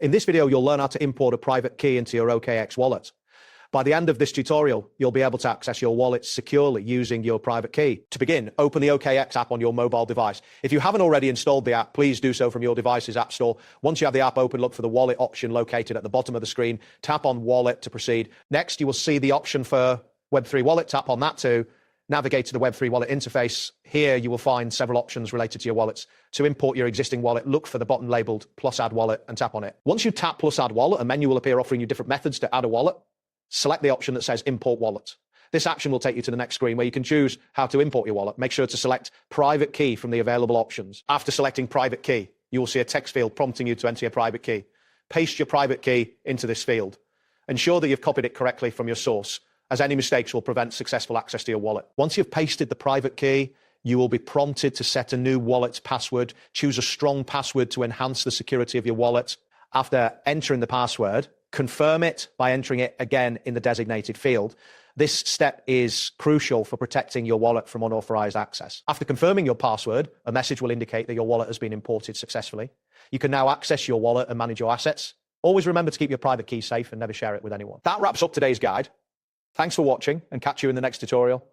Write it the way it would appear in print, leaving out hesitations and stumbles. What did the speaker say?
In this video, you'll learn how to import a private key into your OKX wallet. By the end of this tutorial, you'll be able to access your wallet securely using your private key. To begin, open the OKX app on your mobile device. If you haven't already installed the app, please do so from your device's app store. Once you have the app open, look for the wallet option located at the bottom of the screen. Tap on wallet to proceed. Next, you will see the option for Web3 wallet. Tap on that to navigate to the Web3 wallet interface. Here, you will find several options related to your wallets. To import your existing wallet, look for the button labeled plus add wallet and tap on it. Once you tap plus add wallet, a menu will appear offering you different methods to add a wallet. Select the option that says import wallet. This action will take you to the next screen where you can choose how to import your wallet. Make sure to select private key from the available options. After selecting private key, you will see a text field prompting you to enter your private key. Paste your private key into this field. Ensure that you've copied it correctly from your source, as any mistakes will prevent successful access to your wallet. Once you've pasted the private key, you will be prompted to set a new wallet password. Choose a strong password to enhance the security of your wallet. After entering the password, confirm it by entering it again in the designated field. This step is crucial for protecting your wallet from unauthorized access. After confirming your password, a message will indicate that your wallet has been imported successfully. You can now access your wallet and manage your assets. Always remember to keep your private key safe and never share it with anyone. That wraps up today's guide. Thanks for watching and catch you in the next tutorial.